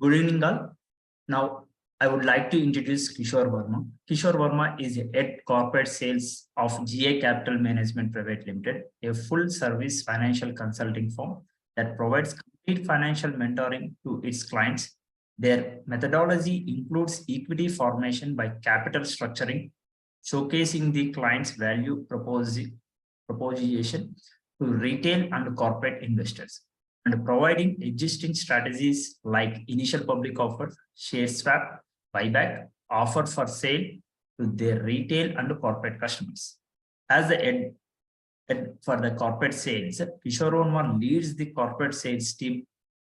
Good evening, all. Now, I would like to introduce Kishore Varma. Kishore Varma is head corporate sales of GA Capital Management Private Limited, a full-service financial consulting firm that provides complete financial mentoring to its clients. Their methodology includes equity formation by capital structuring, showcasing the client's value proposition to retail and corporate investors, and providing existing strategies like initial public offer, share swap, buyback, offer for sale to their retail and corporate customers. As the head for the corporate sales, Kishore Varma leads the corporate sales team.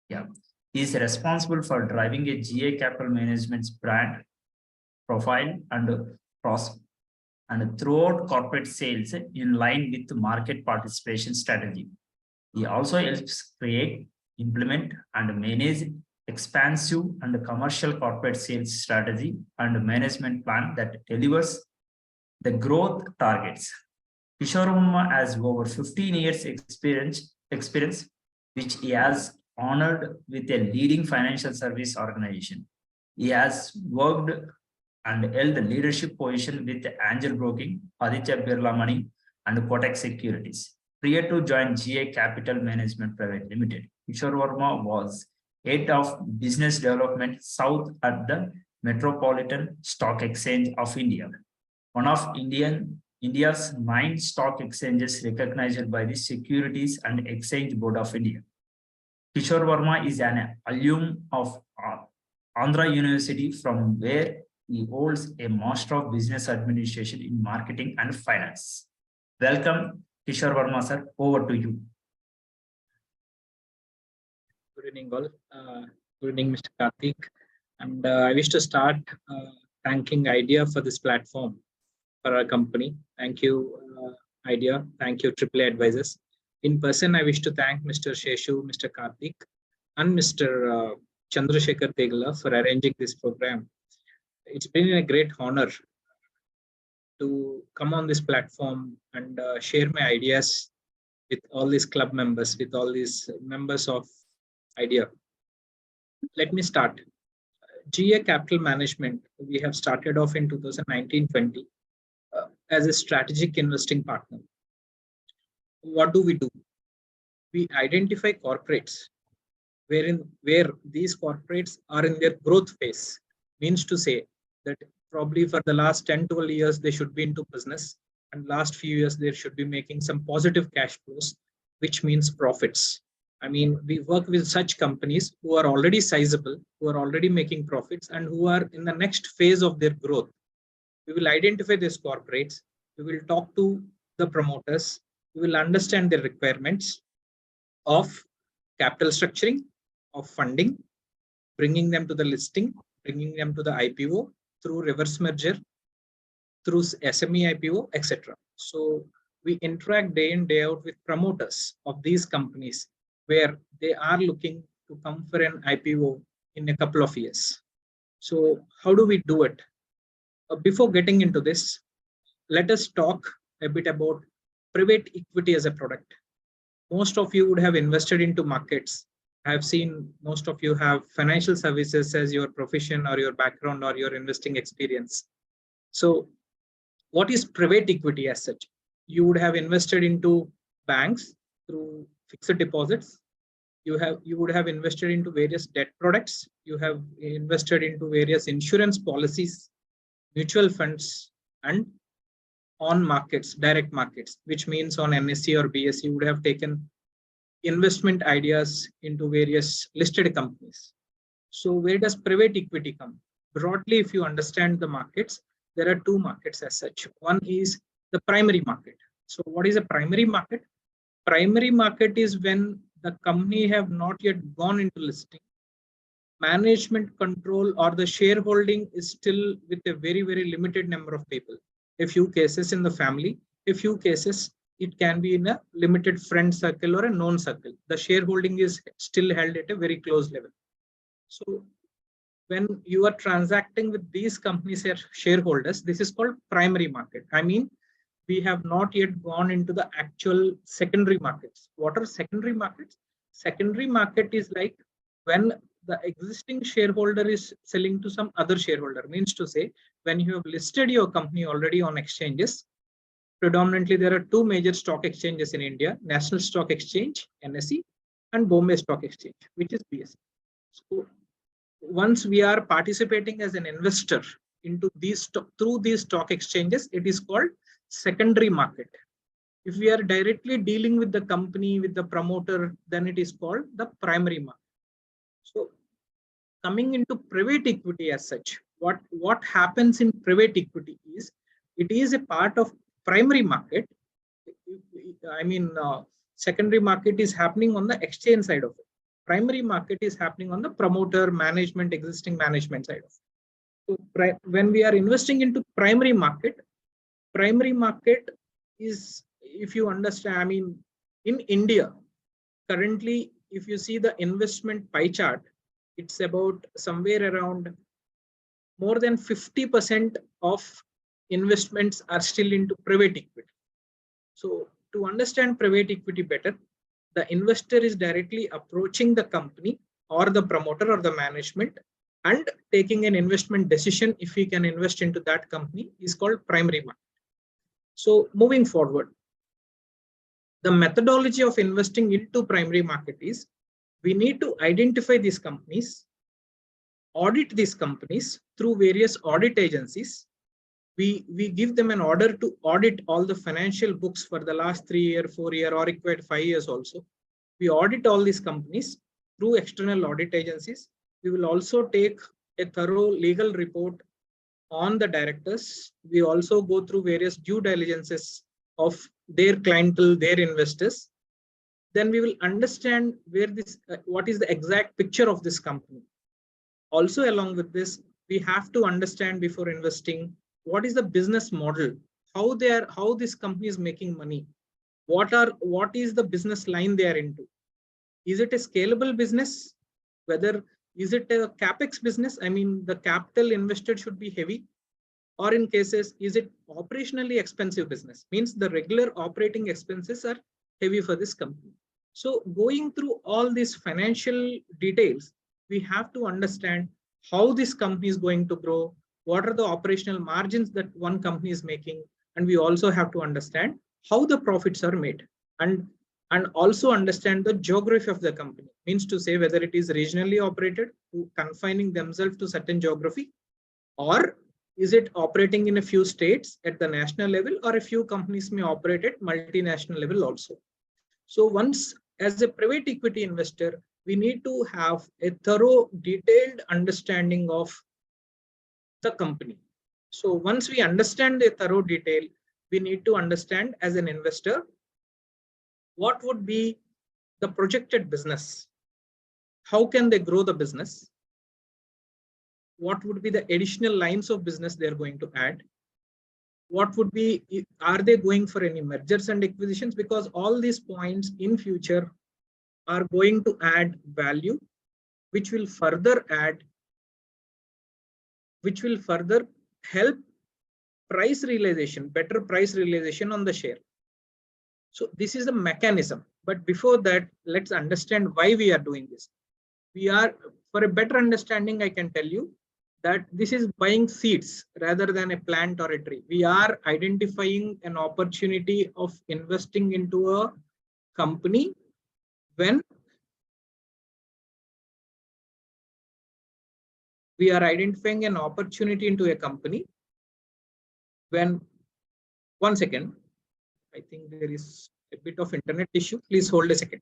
Yeah, he is responsible for driving a GA Capital Management's brand profile and process and throughout corporate sales in line with the market participation strategy. He also helps create, implement, and manage expansive and commercial corporate sales strategy and management plan that delivers the growth targets. Kishore Varma has over 15 years experience, which he has honored with a leading financial service organization. He has worked and held the leadership position with Angel Broking, Aditya Birla Money, and Kotak Securities. Prior to join GA Capital Management Private Limited, Kishore Varma was head of business development south at the Metropolitan Stock Exchange of India, one of India's 9 stock exchanges recognized by the Securities and Exchange Board of India. Kishore Varma is an alum of Andhra University, from where he holds a Master of Business Administration in Marketing and Finance. Welcome, Kishore Varma, sir. Over to you. Good evening, all. Good evening, Mr. Karthik. And I wish to start thanking IDEA for this platform for our company. Thank you, IDEA. Thank you, AAA Advisors. In person, I wish to thank Mr. Sheshu, Mr. Karthik, and Mr. Chandrasekhar Tegala for arranging this program. It's been a great honor to come on this platform and share my ideas with all these club members, with all these members of IDEA. Let me start. GA Capital Management, we have started off in 2019-20 as a strategic investing partner. What do? We identify corporates where these corporates are in their growth phase, means to say that probably for the last 10-12 years they should be into business, and last few years they should be making some positive cash flows, which means profits. I mean, we work with such companies who are already sizable, who are already making profits, and who are in the next phase of their growth. We will identify these corporates, we will talk to the promoters, we will understand their requirements of capital structuring, of funding, bringing them to the listing, bringing them to the IPO, through reverse merger, through SME IPO, etc. So we interact day in, day out with promoters of these companies where they are looking to come for an IPO in a couple of years. So how do we do it? Before getting into this, let us talk a bit about private equity as a product. Most of you would have invested into markets. I've seen most of you have financial services as your profession or your background or your investing experience. So what is private equity as such? You would have invested into banks through fixed deposits. You would have invested into various debt products. You have invested into various insurance policies, mutual funds, and on markets, direct markets, which means on NSE or BSE, you would have taken investment ideas into various listed companies. So where does private equity come? Broadly, if you understand the markets, there are 2 markets as such. One is the primary market. So what is a primary market? Primary market is when the company have not yet gone into listing. Management control or the shareholding is still with a very, very limited number of people. A few cases in the family, a few cases it can be in a limited friend circle or a known circle. The shareholding is still held at a very close level. So when you are transacting with these companies as shareholders, this is called primary market. I mean, we have not yet gone into the actual secondary markets. What are secondary markets? Secondary market is like when the existing shareholder is selling to some other shareholder. Means to say, when you have listed your company already on exchanges, predominantly there are two major stock exchanges in India: National Stock Exchange (NSE) and Bombay Stock Exchange, which is BSE. So once we are participating as an investor into these through these stock exchanges, it is called secondary market. If we are directly dealing with the company, with the promoter, then it is called the primary market. So coming into private equity as such, what happens in private equity is, it is a part of primary market. I mean, secondary market is happening on the exchange side of it. Primary market is happening on the promoter, management, existing management side of it. So when we are investing into primary market is, if you understand, I mean, in India, currently, if you see the investment pie chart, it's about somewhere around more than 50% of investments are still into private equity. So to understand private equity better, the investor is directly approaching the company or the promoter or the management and taking an investment decision if he can invest into that company is called primary market. So moving forward, the methodology of investing into primary market is, we need to identify these companies, audit these companies through various audit agencies. We give them an order to audit all the financial books for the last 3 year, 4 year, or required 5 years also. We audit all these companies through external audit agencies. We will also take a thorough legal report on the directors. We also go through various due diligences of their clientele, their investors. Then we will understand where this, what is the exact picture of this company. Also, along with this, we have to understand before investing, what is the business model, how this company is making money, what is the business line they are into. Is it a scalable business? Whether is it a capex business? I mean, the capital invested should be heavy. Or in cases, is it operationally expensive business? Means the regular operating expenses are heavy for this company. So going through all these financial details, we have to understand how this company is going to grow, what are the operational margins that one company is making, and we also have to understand how the profits are made, and also understand the geography of the company. Means to say, whether it is regionally operated, confining themselves to certain geography, or is it operating in a few states at the national level, or a few companies may operate at multinational level also. So once, as a private equity investor, we need to have a thorough, detailed understanding of the company. So once we understand the thorough detail, we need to understand as an investor, what would be the projected business? How can they grow the business? What would be the additional lines of business they are going to add? What would be, are they going for any mergers and acquisitions? Because all these points in future are going to add value, which will further help price realization, better price realization on the share. So this is the mechanism. But before that, let's understand why we are doing this. We are, for a better understanding, I can tell you that this is buying seeds rather than a plant or a tree. We are identifying an opportunity of investing into a company when we are identifying an opportunity into a company when, one second, I think there is a bit of internet issue. Please hold a second.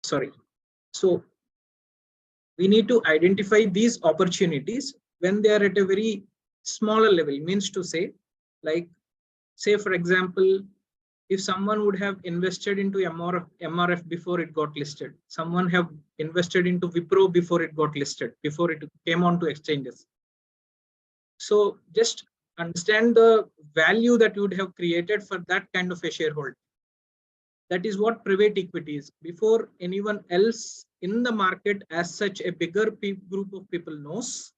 Sorry. So we need to identify these opportunities when they are at a very smaller level. Means to say, like, say for example, if someone would have invested into MRF before it got listed, someone have invested into Wipro before it got listed, before it came on to exchanges. So just understand the value that you would have created for that kind of a shareholder. That is what private equity is. Before anyone else in the market as such a bigger group of people knows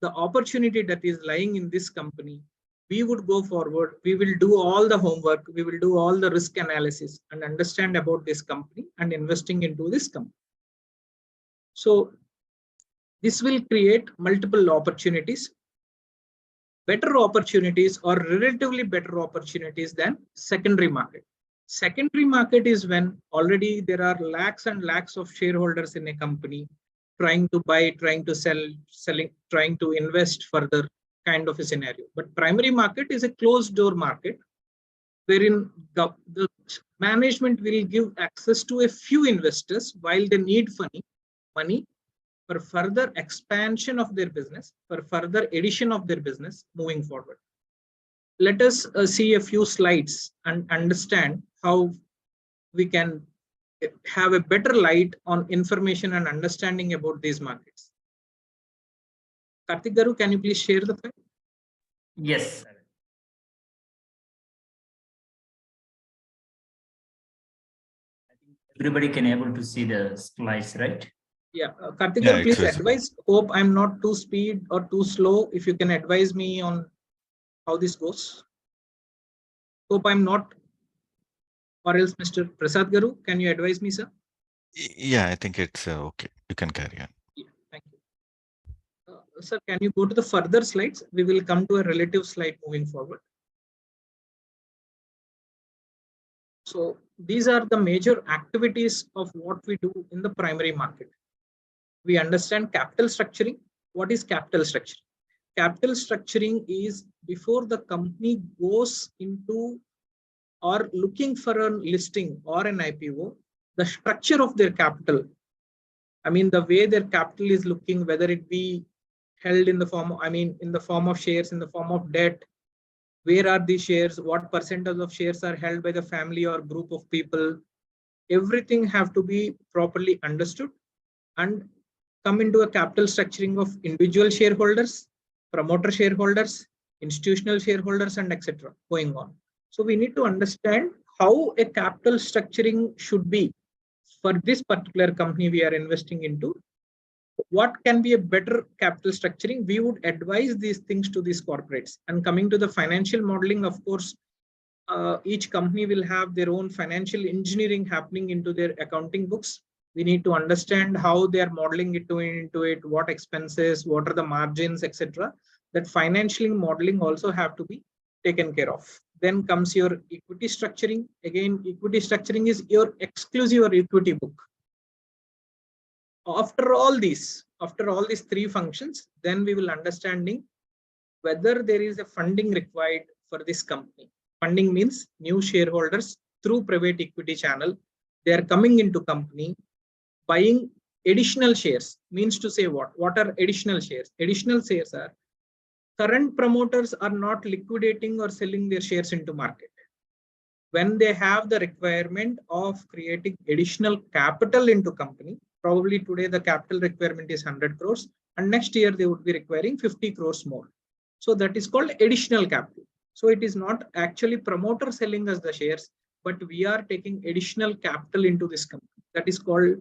the opportunity that is lying in this company, we would go forward. We will do all the homework. We will do all the risk analysis and understand about this company and investing into this company. So this will create multiple opportunities, better opportunities or relatively better opportunities than secondary market. Secondary market is when already there are lakhs and lakhs of shareholders in a company trying to buy, trying to sell, selling, trying to invest further kind of a scenario. But primary market is a closed door market wherein the management will give access to a few investors while they need money for further expansion of their business, for further addition of their business moving forward. Let us see a few slides and understand how we can have a better light on information and understanding about these markets. Karthik Garu, can you please share the file? Yes. I think everybody can able to see the slides, right? Yeah, Karthik Garu, please advise. Hope I'm not too speed or too slow. If you can advise me on how this goes. Hope I'm not, or else Mr. Prasad Garu, can you advise me, sir? Yeah, I think it's okay. You can carry on. Yeah, thank you. Sir, can you go to the further slides? We will come to a relative slide moving forward. So these are the major activities of what we do in the primary market. We understand capital structuring. What is capital structuring? Capital structuring is before the company goes into or looking for a listing or an IPO, the structure of their capital. I mean, the way their capital is looking, whether it be held in the form, in the form of shares, in the form of debt, where are these shares, what percentage of shares are held by the family or group of people, everything have to be properly understood and come into a capital structuring of individual shareholders, promoter shareholders, institutional shareholders, and etc. going on. So we need to understand how a capital structuring should be for this particular company we are investing into. What can be a better capital structuring? We would advise these things to these corporates. And coming to the financial modeling, of course, each company will have their own financial engineering happening into their accounting books. We need to understand how they are modeling it into it, what expenses, what are the margins, etc. That financial modeling also have to be taken care of. Then comes your equity structuring. Again, equity structuring is your exclusive or equity book. After all these three functions, then we will understanding whether there is a funding required for this company. Funding means new shareholders through private equity channel. They are coming into company, buying additional shares. Means to say what? What are additional shares? Additional shares are current promoters are not liquidating or selling their shares into market. When they have the requirement of creating additional capital into company, probably today the capital requirement is 100 crores and next year they would be requiring 50 crores more. So that is called additional capital. So it is not actually promoter selling us the shares, but we are taking additional capital into this company. That is called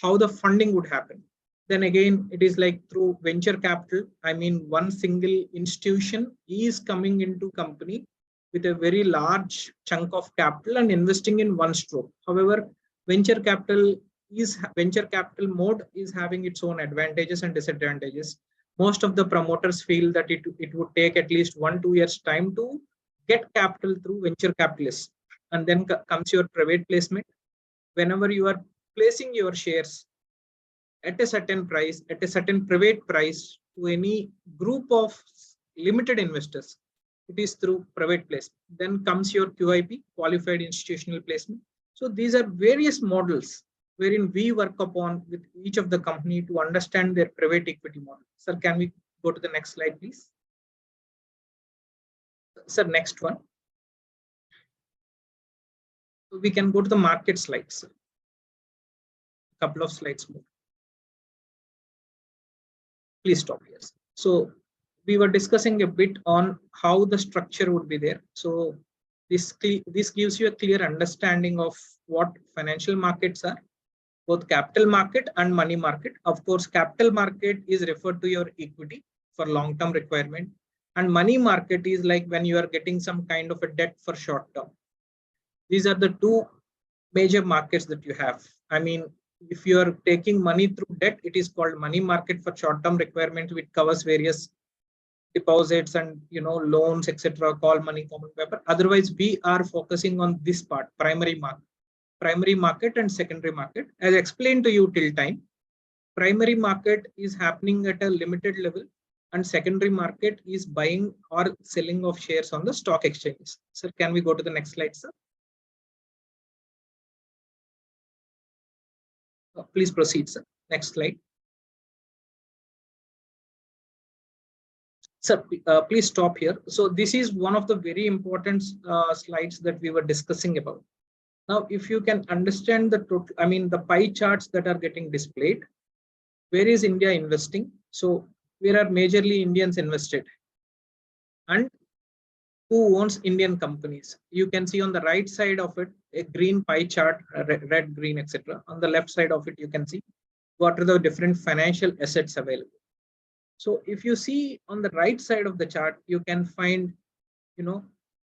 how the funding would happen. Then again, it is like through venture capital. I mean, one single institution is coming into company with a very large chunk of capital and investing in one stroke. However, venture capital mode is having its own advantages and disadvantages. Most of the promoters feel that it would take at least 1-2 years time to get capital through venture capitalists. And then comes your private placement. Whenever you are placing your shares at a certain price, at a certain private price to any group of limited investors, it is through private placement. Then comes your QIP, qualified institutional placement. So these are various models wherein we work upon with each of the company to understand their private equity model. Sir, can we go to the next slide, please? Sir, next one. We can go to the market slides. A couple of slides more. Please stop here. So we were discussing a bit on how the structure would be there. So this gives you a clear understanding of what financial markets are, both capital market and money market. Of course, capital market is referred to your equity for long-term requirement, and money market is like when you are getting some kind of a debt for short term. These are the two major markets that you have. I mean, if you are taking money through debt, it is called money market for short-term requirements, which covers various deposits and loans, etc. Call money, common paper. Otherwise, we are focusing on this part, primary market and secondary market. As explained to you till time, primary market is happening at a limited level, and secondary market is buying or selling of shares on the stock exchanges. Sir, can we go to the next slide, sir? Please proceed, sir. Next slide. Sir, please stop here. So this is one of the very important slides that we were discussing about. Now, if you can understand the total, I mean, the pie charts that are getting displayed, where is India investing? So where are majorly Indians invested? And who owns Indian companies? You can see on the right side of it, a green pie chart, red, green, etc. On the left side of it, you can see what are the different financial assets available. So if you see on the right side of the chart, you can find,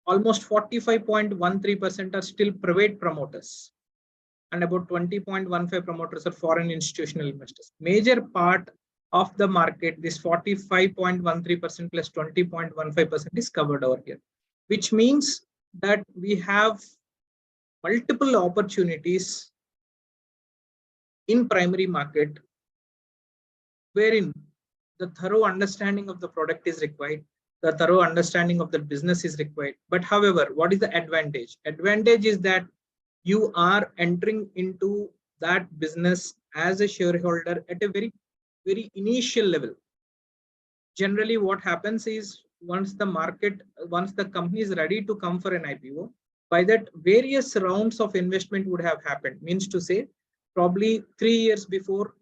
almost 45.13% are still private promoters, and about 20.15 promoters are foreign institutional investors. Major part of the market, this 45.13% plus 20.15% is covered over here, which means that we have multiple opportunities in primary market, wherein the thorough understanding of the product is required, the thorough understanding of the business is required. But however, what is the advantage? Advantage is that you are entering into that business as a shareholder at a very, very initial level. Generally, what happens is once the company is ready to come for an IPO, by that various rounds of investment would have happened. Means to say, probably 3 years before,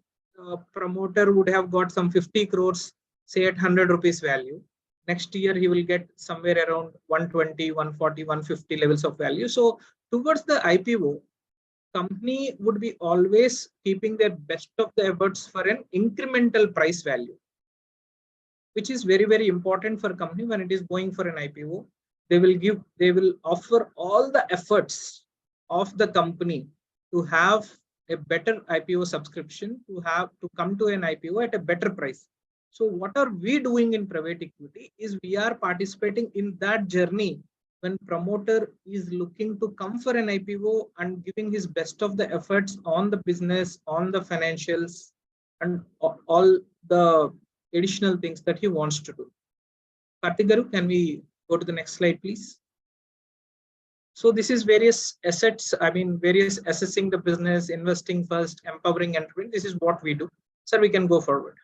promoter would have got some 50 crores, say at 100 rupees value. Next year, he will get somewhere around 120, 140, 150 levels of value. So towards the IPO, company would be always keeping their best of the efforts for an incremental price value, which is very, very important for a company when it is going for an IPO. They will offer all the efforts of the company to have a better IPO subscription, to come to an IPO at a better price. So what are we doing in private equity is we are participating in that journey when promoter is looking to come for an IPO and giving his best of the efforts on the business, on the financials, and all the additional things that he wants to do. Karthik Garu, can we go to the next slide, please? So this is various assets, various assessing the business, investing first, empowering entrepreneurs. This is what we do. Sir, we can go forward.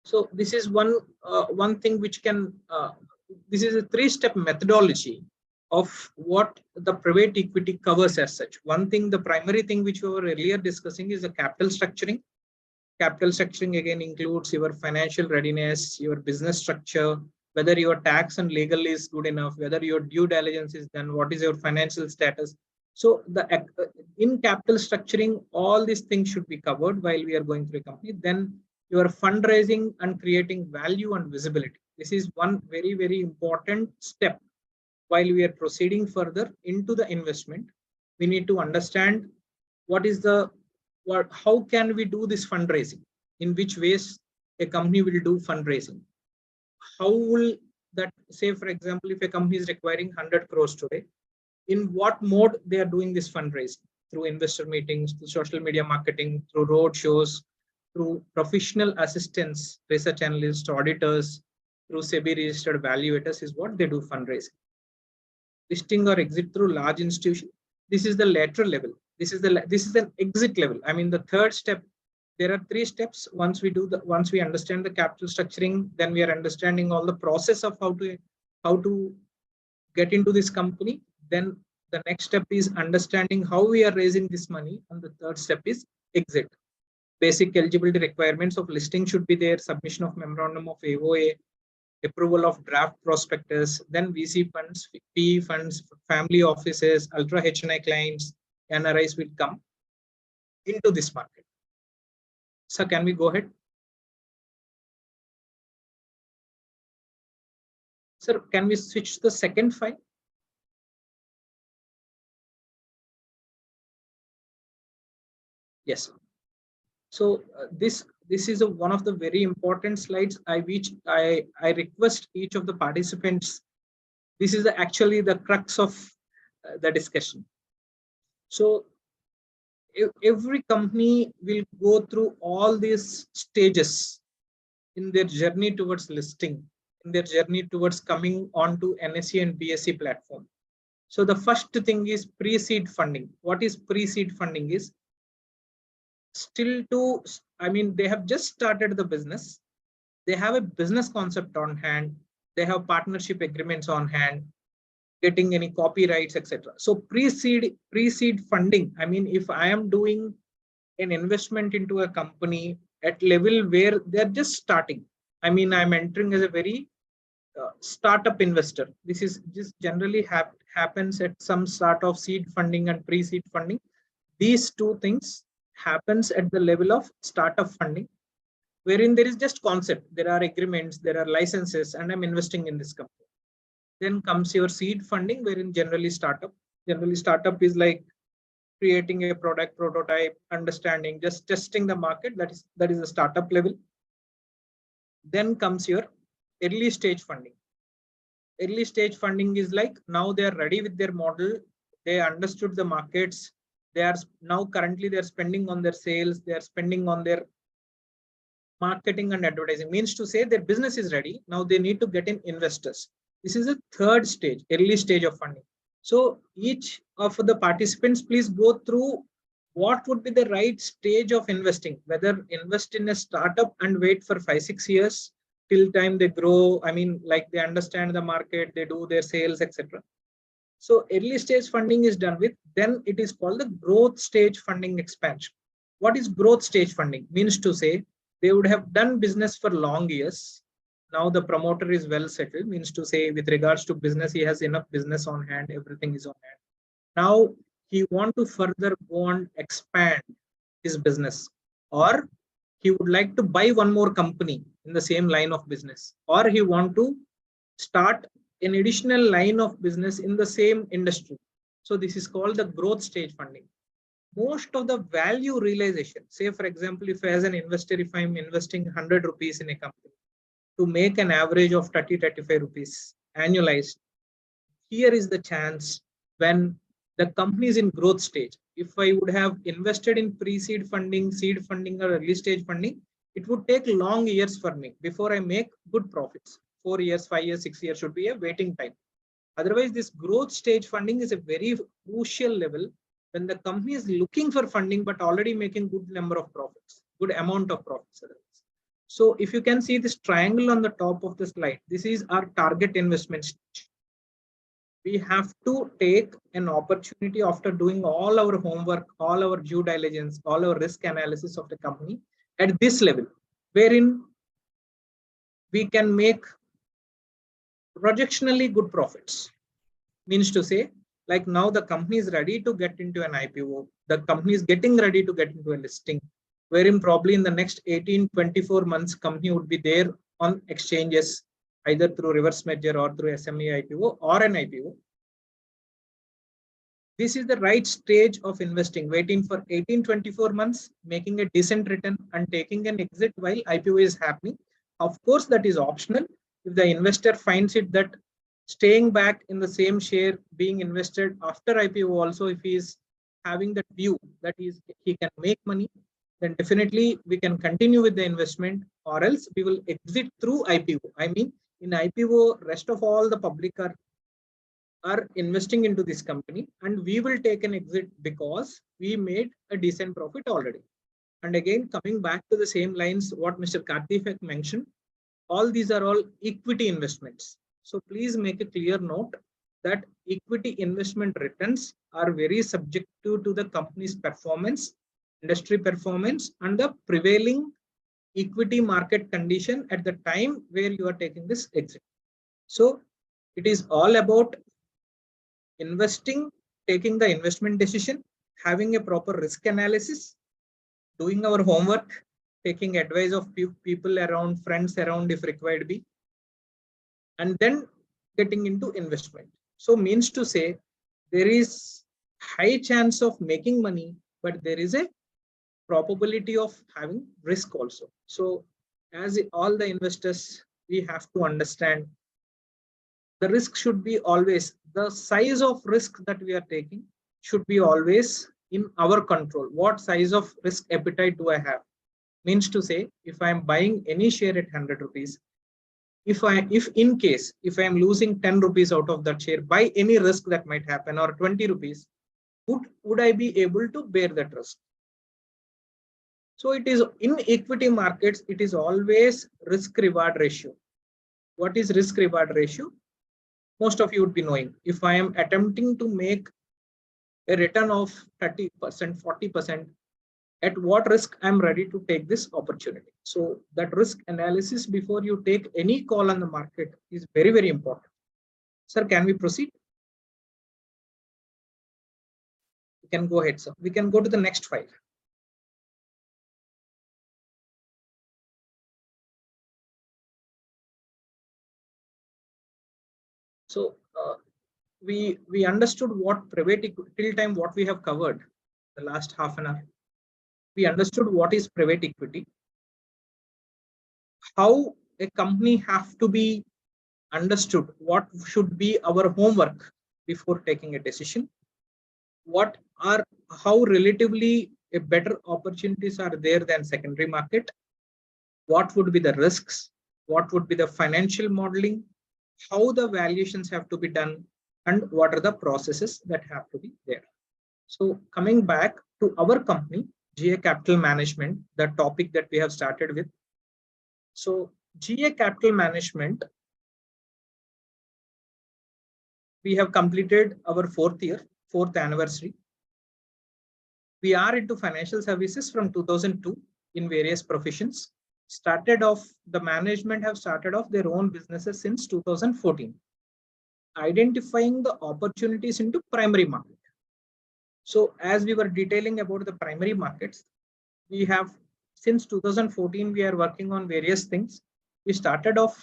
So this is one thing which can, this is a 3-step methodology of what the private equity covers as such. One thing, the primary thing which we were earlier discussing is the capital structuring. Capital structuring again includes your financial readiness, your business structure, whether your tax and legal is good enough, whether your due diligence is done, what is your financial status. So in capital structuring, all these things should be covered while we are going through a company. Then your fundraising and creating value and visibility. This is one very, very important step. While we are proceeding further into the investment, we need to understand how can we do this fundraising? In which ways a company will do fundraising? How will that, say for example, if a company is requiring 100 crores today, in what mode they are doing this fundraising? Through investor meetings, through social media marketing, through road shows, through professional assistants, research analysts, auditors, through SEBI registered valuators is what they do fundraising. Listing or exit through large institution. This is the lateral level. This is an exit level. The third step. There are 3 steps. Once we understand the capital structuring, then we are understanding all the process of how to get into this company. Then the next step is understanding how we are raising this money, and the third step is exit. basic eligibility requirements of listing should be there, submission of memorandum of AOA, approval of draft prospectus, then VC funds, PE funds, family offices, ultra HNI clients, NRIs will come into this market. So can we go ahead? Sir, can we switch to the second file? Yes. So this is one of the very important slides I request each of the participants. This is actually the crux of the discussion. So every company will go through all these stages in their journey towards listing, in their journey towards coming onto NSE and BSE platform. So the first thing is pre-seed funding. What is pre-seed funding is they have just started the business. They have a business concept on hand. They have partnership agreements on hand, getting any copyrights, etc. So pre-seed funding. I mean, if I am doing an investment into a company at level where they're just starting, I mean, I'm entering as a very startup investor. This generally happens at some sort of seed funding and pre-seed funding. These two things happens at the level of startup funding, wherein there is just concept, there are agreements, there are licenses, and I'm investing in this company. Then comes your seed funding, wherein generally startup is like creating a product prototype, understanding, just testing the market. That is a startup level. Then comes your early stage funding. Early stage funding is like now they are ready with their model, they understood the markets, they are now currently they are spending on their sales, they are spending on their marketing and advertising. Means to say their business is ready, now they need to get in investors. This is a third stage, early stage of funding. So each of the participants, please go through what would be the right stage of investing, whether invest in a startup and wait for 5-6 years till time they grow. I mean, like they understand the market, they do their sales, etc. So early stage funding is done with, then it is called the growth stage funding expansion. What is growth stage funding? Means to say they would have done business for long years. Now the promoter is well settled, means to say with regards to business, he has enough business on hand, everything is on hand. Now he want to further go and expand his business, or he would like to buy one more company in the same line of business, or he want to start an additional line of business in the same industry. So this is called the growth stage funding. Most of the value realization, say for example, if as an investor, if I'm investing 100 rupees in a company to make an average of 30-35 rupees annualized, here is the chance when the company is in growth stage. If I would have invested in pre-seed funding, seed funding, or early stage funding, it would take long years for me before I make good profits. 4 years, 5 years, 6 years should be a waiting time. Otherwise, this growth stage funding is a very crucial level when the company is looking for funding but already making good number of profits, good amount of profits. So if you can see this triangle on the top of the slide, this is our target investment stage. We have to take an opportunity after doing all our homework, all our due diligence, all our risk analysis of the company at this level, wherein we can make projectionally good profits. Means to say, like now the company is ready to get into an IPO, the company is getting ready to get into a listing, wherein probably in the next 18-24 months, company would be there on exchanges, either through reverse merger or through SME IPO or an IPO. This is the right stage of investing, waiting for 18-24 months, making a decent return and taking an exit while IPO is happening. Of course, that is optional. If the investor finds it that staying back in the same share being invested after IPO also, if he is having that view that he can make money, then definitely we can continue with the investment, or else we will exit through IPO. I mean, in IPO, rest of all the public are investing into this company, and we will take an exit because we made a decent profit already. And again, coming back to the same lines, what Mr. Karthik mentioned, all these are all equity investments. So please make a clear note that equity investment returns are very subjective to the company's performance. industry performance and the prevailing equity market condition at the time where you are taking this exit. So it is all about investing, taking the investment decision, having a proper risk analysis, doing our homework, taking advice of people around, friends around if required be, and then getting into investment. So means to say there is high chance of making money, but there is a probability of having risk also. So as all the investors, we have to understand the risk should be always, the size of risk that we are taking should be always in our control. What size of risk appetite do I have? Means to say, if I am buying any share at 100 rupees, if in case if I am losing 10 rupees out of that share by any risk that might happen, or 20 rupees, would I be able to bear that risk? So it is in equity markets, it is always risk reward ratio. What is risk reward ratio? Most of you would be knowing. If I am attempting to make a return of 30%, 40%, at what risk I'm ready to take this opportunity. So that risk analysis before you take any call on the market is very, very important. Sir, can we proceed? We can go ahead, sir. We can go to the next file. So we understood what private equity till time, what we have covered the last half an hour. We understood what is private equity, how a company have to be understood, what should be our homework before taking a decision, how relatively a better opportunities are there than secondary market, what would be the risks, what would be the financial modeling, how the valuations have to be done, and what are the processes that have to be there. So coming back to our company, GA Capital Management, the topic that we have started with. So GA Capital Management, we have completed our fourth anniversary. We are into financial services from 2002 in various professions. The management have started off their own businesses since 2014, identifying the opportunities into primary market. So as we were detailing about the primary markets, we have since 2014, we are working on various things. We started off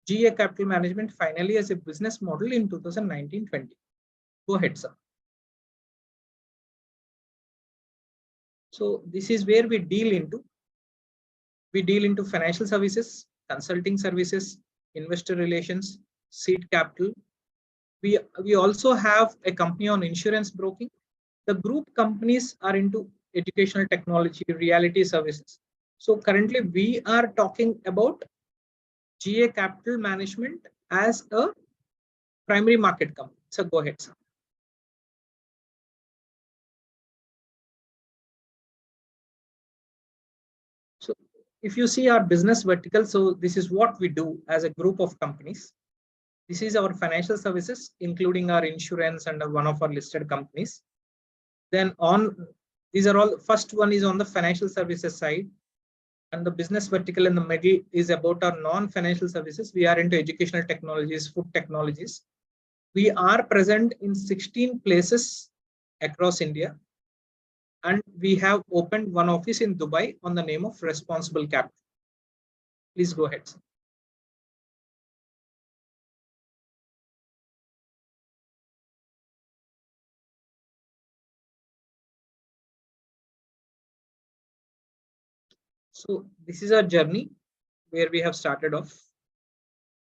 GA Capital Management finally as a business model in 2019-20. Go ahead, sir. So this is where we deal into financial services, consulting services, investor relations, seed capital. We also have a company on insurance broking. The group companies are into educational technology, reality services. So currently we are talking about GA Capital Management as a primary market company. So go ahead, sir. So if you see our business vertical, so this is what we do as a group of companies. This is our financial services, including our insurance and one of our listed companies. Then these are all, first one is on the financial services side, and the business vertical in the middle is about our non-financial services. We are into educational technologies, food technologies. We are present in 16 places across India, and we have opened one office in Dubai on the name of Responsible Capital. Please go ahead, sir. So this is our journey where we have started off.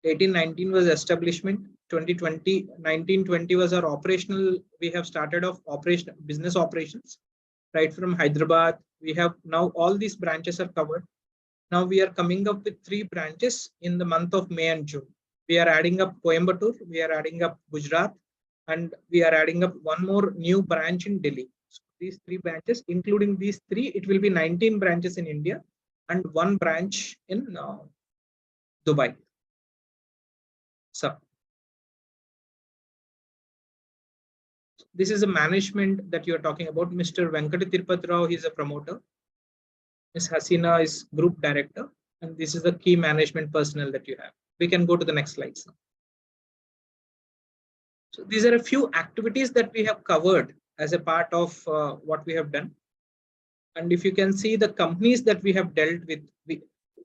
18-19 was establishment. 2020, 19-20 was our operational. We have started off business operations right from Hyderabad. We have now all these branches are covered. Now we are coming up with 3 branches in the month of May and June. We are adding up Coimbatore, we are adding up Gujarat, and we are adding up one more new branch in Delhi. So these 3 branches, including these 3, it will be 19 branches in India and 1 branch in Dubai. So This is a management that you're talking about. Mr. Venkata Tirupati Rao, he's a promoter. Ms. Hasina is group director. And this is the key management personnel that you have. We can go to the next slide. So these are a few activities that we have covered as a part of what we have done. And if you can see the companies that we have dealt with,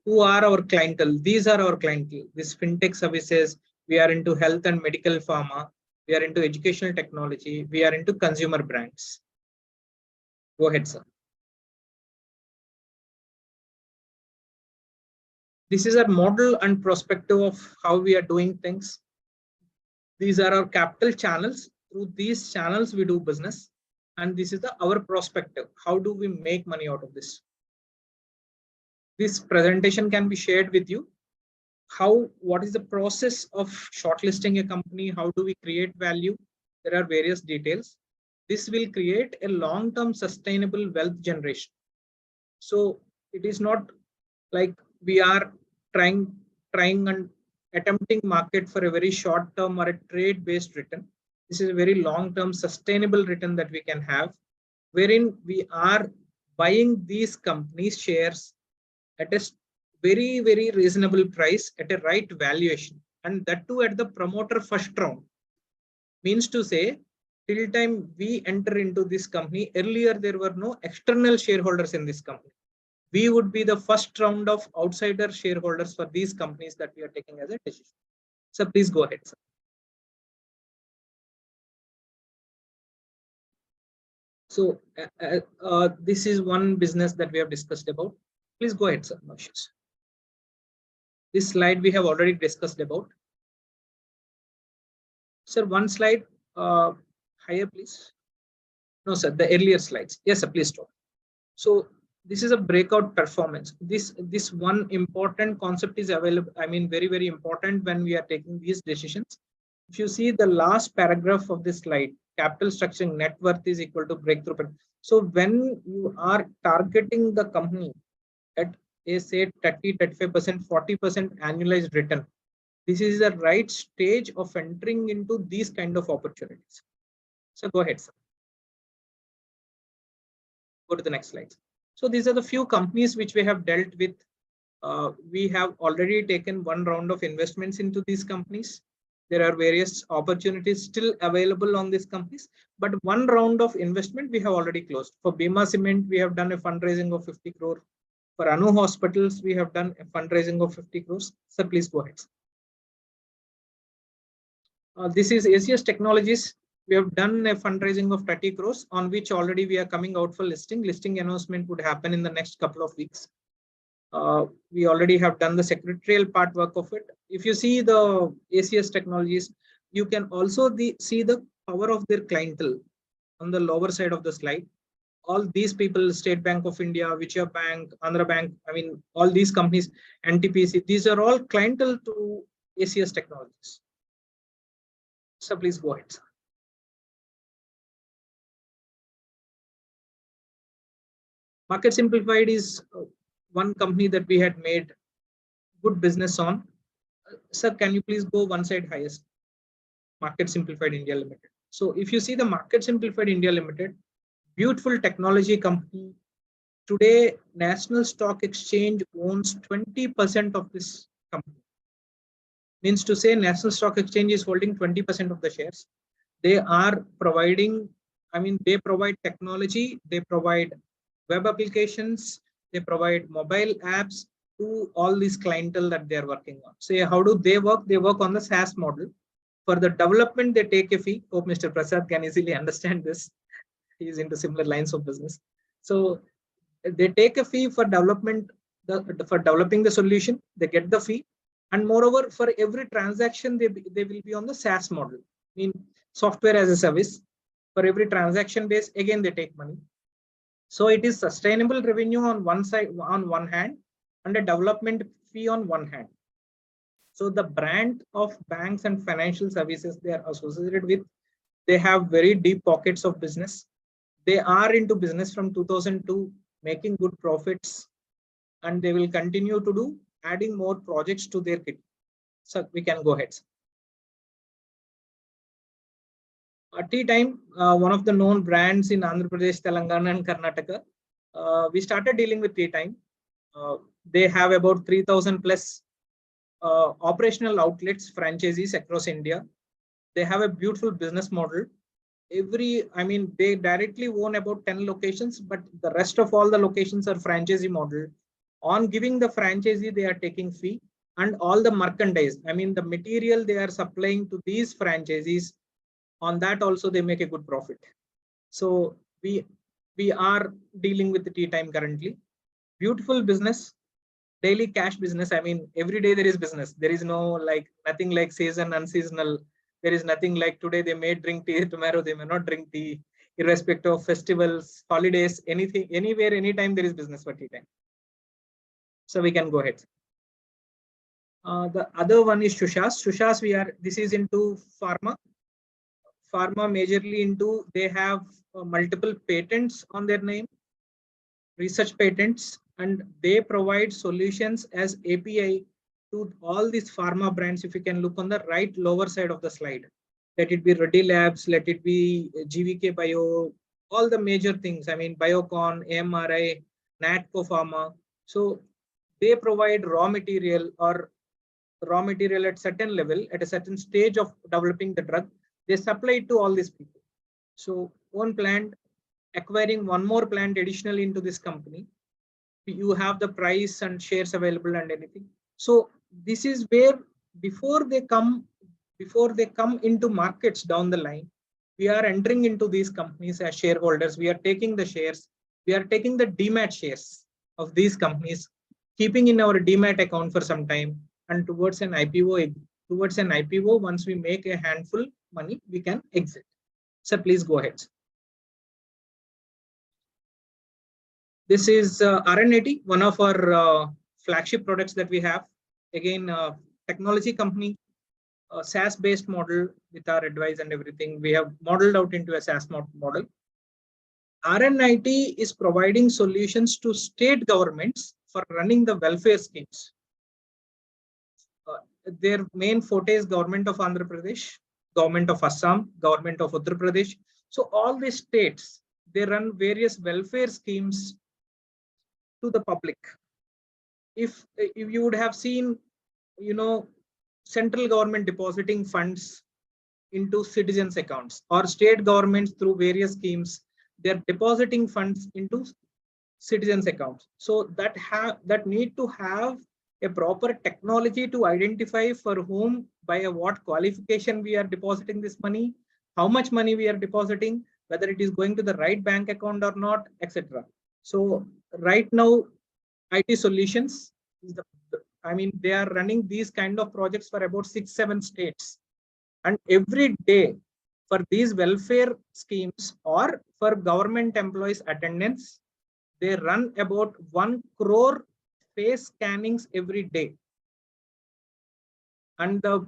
who are our clientele? These are our clientele. This fintech services, we are into health and medical pharma. We are into educational technology. We are into consumer brands. Go ahead, sir. This is our model and perspective of how we are doing things. These are our capital channels. Through these channels, we do business. And this is our perspective. How do we make money out of this? This presentation can be shared with you. What is the process of shortlisting a company? How do we create value? There are various details. This will create a long-term sustainable wealth generation. So it is not like we are trying and attempting market for a very short term or a trade-based return. This is a very long-term sustainable return that we can have, wherein we are buying these companies' shares at a very, very reasonable price at a right valuation, and that too at the promoter first round. Means to say, till time we enter into this company, earlier there were no external shareholders in this company. We would be the first round of outsider shareholders for these companies that we are taking as a decision. So please go ahead, sir. So this is one business that we have discussed about. Please go ahead, sir. No issues. This slide we have already discussed about. Sir, one slide higher, please. No, sir, the earlier slides. Yes, sir, please stop. So this is a breakout performance. This one important concept is available. I mean, very, very important when we are taking these decisions. If you see the last paragraph of this slide, capital structuring net worth is equal to breakthrough. So when you are targeting the company at say 30, 35%, 40% annualized return, this is the right stage of entering into these kind of opportunities. So go ahead, sir. Go to the next slide. So these are the few companies which we have dealt with. We have already taken one round of investments into these companies. There are various opportunities still available on these companies, but one round of investment we have already closed. For Bima Cement, we have done a fundraising of 50 crore. For Anu Hospitals, we have done a fundraising of 50 crores. Sir, please go ahead. This is ACS Technologies. We have done a fundraising of 30 crores on which already we are coming out for listing. Listing announcement would happen in the next couple of weeks. We already have done the secretarial part work of it. If you see the ACS Technologies, you can also see the power of their clientele on the lower side of the slide. All these people, State Bank of India, Vijaya Bank, Andhra Bank, I mean, all these companies, NTPC, these are all clientele to ACS Technologies. So please go ahead, sir. Market Simplified is one company that we had made good business on. Sir, can you please go one side highest? Market Simplified India Limited. So if you see the Market Simplified India Limited, beautiful technology company. Today, National Stock Exchange owns 20% of this company. Means to say National Stock Exchange is holding 20% of the shares. They are providing, I mean, they provide technology, they provide web applications, they provide mobile apps to all these clientele that they are working on. So how do they work? They work on the SaaS model. For the development, they take a fee. Hope Mr. Prasad can easily understand this. He is into similar lines of business. So they take a fee for development, for developing the solution. They get the fee. And moreover, for every transaction, they will be on the SaaS model, I mean software as a service. For every transaction base, again, they take money. So it is sustainable revenue on one side, on one hand, and a development fee on one hand. So the brand of banks and financial services they are associated with, they have very deep pockets of business. They are into business from 2002, making good profits, and they will continue to do, adding more projects to their kit. So we can go ahead. Tea Time, one of the known brands in Andhra Pradesh, Telangana, and Karnataka. We started dealing with Tea Time. They have about 3,000 plus operational outlets, franchisees across India. They have a beautiful business model. They directly own about 10 locations, but the rest of all the locations are franchisee model. On giving the franchisee, they are taking fee, and all the merchandise, the material they are supplying to these franchisees, on that also they make a good profit. So we are dealing with the Tea Time currently. Beautiful business, daily cash business. Every day there is business. There is no nothing like season, unseasonal. There is nothing like today they may drink tea, tomorrow they may not drink tea, irrespective of festivals, holidays, anything, anywhere, anytime there is business for Tea Time. So we can go ahead. The other one is Shushas. Shushas, this is into pharma. Pharma majorly into, they have multiple patents on their name, research patents, and they provide solutions as API to all these pharma brands. If you can look on the right lower side of the slide, let it be Reddy Labs, let it be GVK Bio, all the major things. Biocon, AMRI, Natco Pharma. So they provide raw material at certain level, at a certain stage of developing the drug. They supply it to all these people. So one plant, acquiring one more plant additionally into this company, you have the price and shares available and anything. So this is where before they come into markets down the line, we are entering into these companies as shareholders. We are taking the shares. We are taking the demat shares of these companies, keeping in our demat account for some time, and towards an IPO. Once we make a handful money, we can exit. So please go ahead. This is RN80, one of our flagship products that we have. Again, technology company, SaaS-based model with our advice and everything. We have modeled out into a SaaS model. RN90 is providing solutions to state governments for running the welfare schemes. Their main forte is government of Andhra Pradesh, government of Assam, government of Uttar Pradesh. So all these states, they run various welfare schemes to the public. If you would have seen, central government depositing funds into citizens' accounts, or state governments through various schemes, they're depositing funds into citizens' accounts. So that need to have a proper technology to identify for whom, by what qualification we are depositing this money, how much money we are depositing, whether it is going to the right bank account or not, etc. So right now, IT solutions, they are running these kind of projects for about 6-7 states. And every day for these welfare schemes or for government employees attendance, they run about 1 crore face scannings every day. And the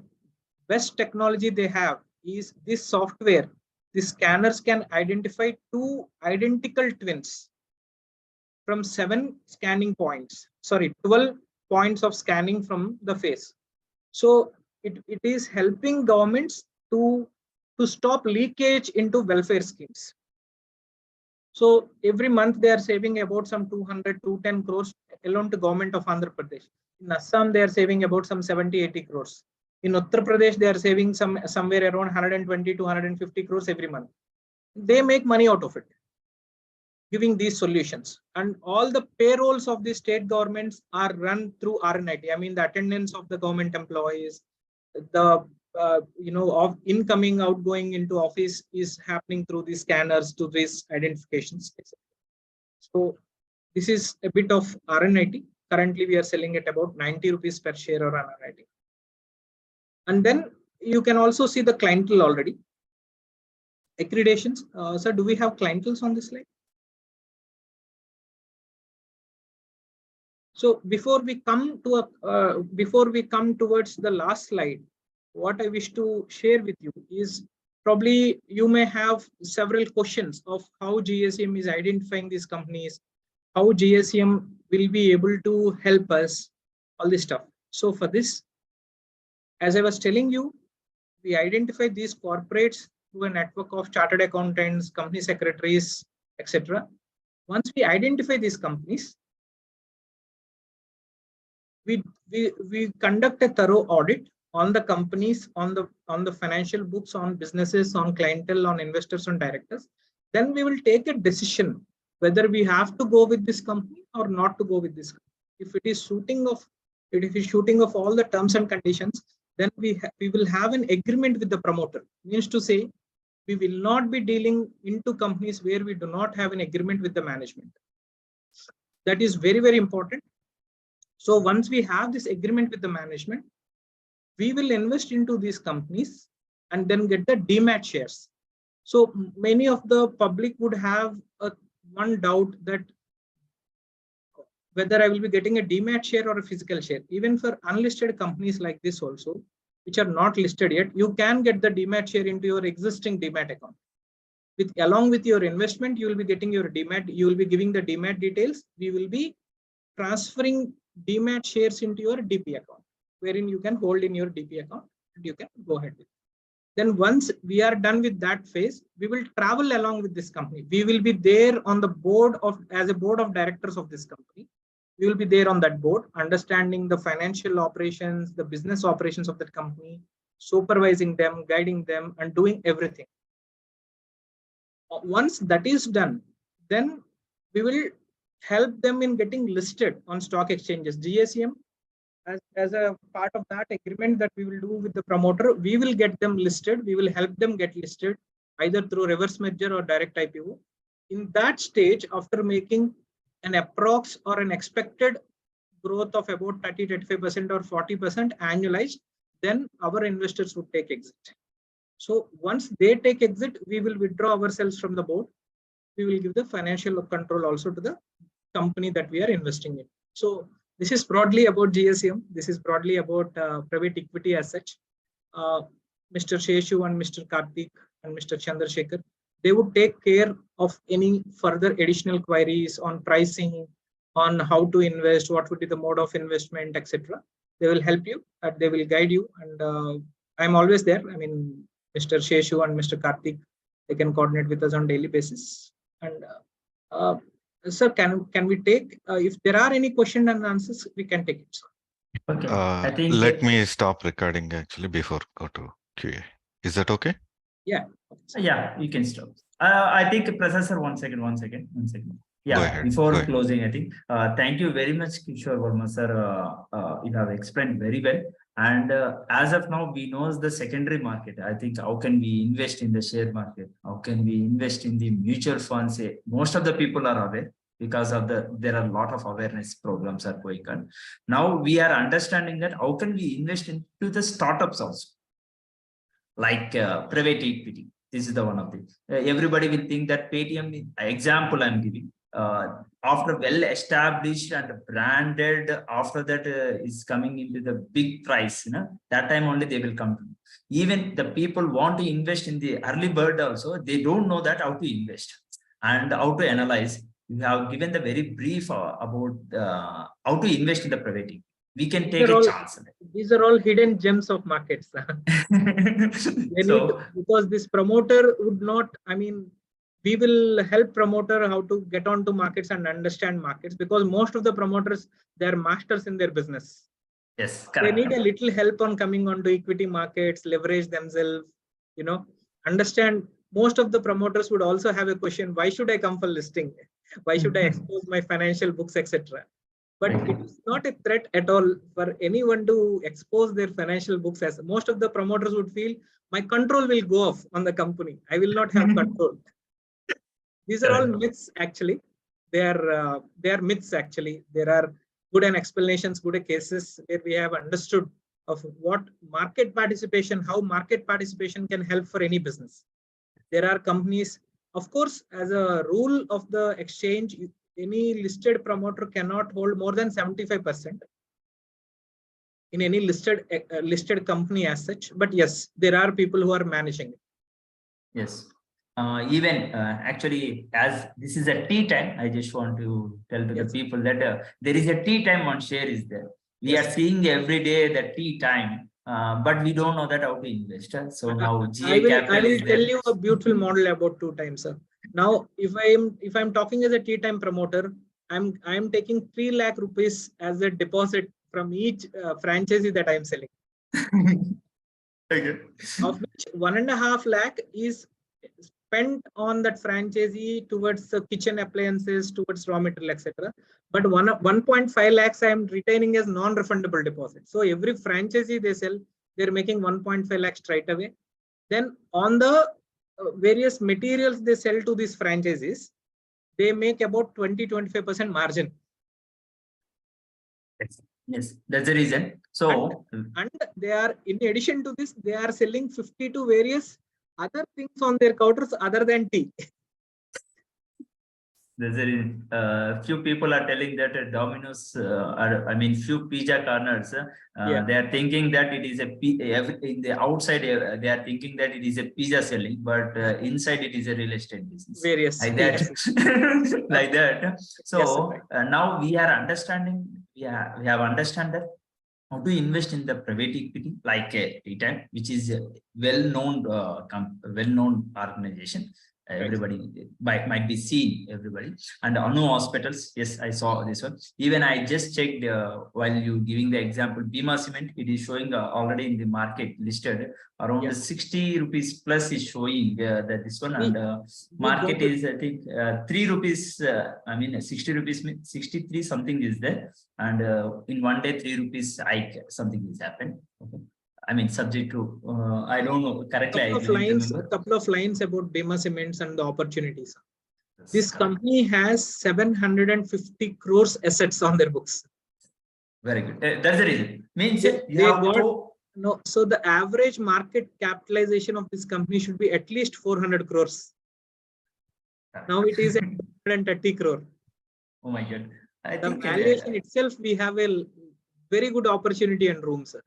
best technology they have is this software. The scanners can identify 2 identical twins from 12 points of scanning from the face. So it is helping governments to stop leakage into welfare schemes. So every month they are saving about some 200-210 crores alone to government of Andhra Pradesh. In Assam, they are saving about some 70-80 crores. In Uttar Pradesh, they are saving somewhere around 120-150 crores every month. They make money out of it, giving these solutions. And all the payrolls of the state governments are run through RN90. The attendance of the government employees, the of incoming, outgoing into office is happening through these scanners, to these identifications, etc. So this is a bit of RN90. Currently, we are selling at about 90 rupees per share or RN90. And then you can also see the clientele already. Accreditations. So do we have clienteles on this slide? So before we come towards the last slide, what I wish to share with you is, probably you may have several questions of how GSM is identifying these companies, how GSM will be able to help us, all this stuff. So for this, as I was telling you, we identify these corporates through a network of chartered accountants, company secretaries, etc. Once we identify these companies, we conduct a thorough audit on the companies, on the financial books, on businesses, on clientele, on investors, on directors. Then we will take a decision whether we have to go with this company or not to go with this company. If it is shooting of all the terms and conditions, then we will have an agreement with the promoter. Means to say, we will not be dealing into companies where we do not have an agreement with the management. That is very, very important. So once we have this agreement with the management, we will invest into these companies and then get the demat shares. So many of the public would have one doubt that whether I will be getting a demat share or a physical share. Even for unlisted companies like this also, which are not listed yet, you can get the demat share into your existing demat account. Along with your investment, you will be getting your demat, you will be giving the demat details. We will be transferring demat shares into your DP account, wherein you can hold in your DP account and you can go ahead with it. Then once we are done with that phase, we will travel along with this company. We will be there on the board as a board of directors of this company. We will be there on that board, understanding the financial operations, the business operations of that company, supervising them, guiding them, and doing everything. Once that is done, then we will help them in getting listed on stock exchanges. GSM, as a part of that agreement that we will do with the promoter, we will get them listed. We will help them get listed either through reverse merger or direct IPO. In that stage, after making an approx or an expected growth of about 30-35% or 40% annualized, then our investors would take exit. So once they take exit, we will withdraw ourselves from the board. We will give the financial control also to the company that we are investing in. So this is broadly about GSM. This is broadly about private equity as such. Mr. Sheshu and Mr. Karthik and Mr. Chandrasekhar, they would take care of any further additional queries on pricing, on how to invest, what would be the mode of investment, etc. They will help you, they will guide you, and I'm always there. I mean, Mr. Sheshu and Mr. Karthik, they can coordinate with us on daily basis. And sir, can we take, if there are any questions and answers, we can take it. Okay, I think let me stop recording actually before go to QA. Is that okay? Yeah, you can stop. I think Professor, one second. Yeah, before closing, I think thank you very much, Kishore Varma sir. You have explained very well. And as of now, we know the secondary market. I think how can we invest in the share market? How can we invest in the mutual funds? Most of the people are aware because of there are a lot of awareness programs are going on. Now we are understanding that how can we invest into the startups also, like private equity. This is the one of the everybody will think that Paytm example I'm giving. After well established and branded, after that is coming into the big price, that time only they will come to me. Even the people want to invest in the early bird also, they don't know that how to invest and how to analyze. You have given the very brief about how to invest in the private equity. We can take a chance. These are all hidden gems of markets. Because this promoter would not, I mean, we will help promoter how to get onto markets and understand markets, because most of the promoters, they're masters in their business. Yes, correct. They need a little help on coming onto equity markets, leverage themselves, understand. Most of the promoters would also have a question, why should I come for listing? Why should I expose my financial books, etc.? But it is not a threat at all for anyone to expose their financial books, as most of the promoters would feel, my control will go off on the company. I will not have control. These are all myths, actually. They are myths, actually. There are good explanations, good cases where we have understood of what market participation, how market participation can help for any business. There are companies, of course, as a rule of the exchange, any listed promoter cannot hold more than 75% in any listed company as such. But yes, there are people who are managing it. Yes. Even actually, as this is a tea time, I just want to tell to the people that there is a tea time on share is there. We are seeing every day the tea time. but we don't know that how to invest. So now I GA will capital is tell there. you a beautiful model about 2 times, sir. Now, if I'm talking as a tea time promoter, I'm taking 3 lakh rupees as a deposit from each franchisee that I'm selling, Okay. of which 1.5 lakh is spent on that franchisee towards the kitchen appliances, towards raw material, etc. But 1.5 lakhs I am retaining as non-refundable deposit. So every franchisee they sell, they're making 1.5 lakhs straight away. Then on the various materials they sell to these franchises, they make about 20-25% margin. Yes, that's the reason. So And they are, in addition to this, they are selling 50 to various other things on their counters other than tea. there's a few people are telling that Domino's, I mean, few pizza corners, Yeah. they are thinking that it is in the outside, they are thinking that it is a pizza selling, but inside it is a real estate business. Various. Like that. Yes. Like that. So Yes, now we are understanding, we have understand that how to invest in the private equity like a Titan, which is a well-known organization. Everybody might be seen, everybody. And Anu Hospitals, yes, I saw this one. Even I just checked while you giving the example, Bima Cement, it is showing already in the market listed around Yes. 60 rupees plus is showing that this one, and market is I think 3 rupees. I mean 60 rupees, 63 something is there, and in one day 3 rupees hike something is happened. Okay. I mean, subject to I don't know correctly. I didn't remember. Couple of lines about Bima Cements and the opportunities. That's This correct. company has 750 crores assets on their books. Very good. That's the reason. Means They you have got to. no. So the average market capitalization of this company should be at least 400 crores. Now it is at 130 crore. Oh my God. I The think valuation itself, we have a very good opportunity and room, sir.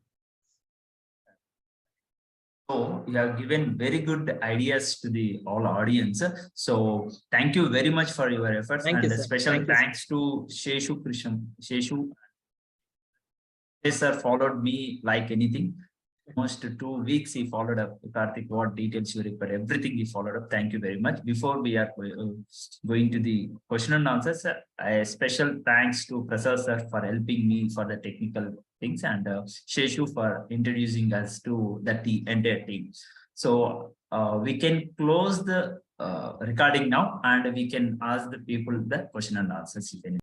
so you have given very good ideas to the all audience. So thank you very much for your efforts, Thank and you, a sir. special Thank you, thanks to Sheshu. Yes, sir, followed me like anything. Almost 2 weeks he followed up. Karthik, what details you require, everything he followed up. Thank you very much. Before we are going to the question and answers, a special thanks to Prasad sir for helping me for the technical things, and Sheshu for introducing us to the entire team. So we can close the recording now, and we can ask the people the question and answers if any.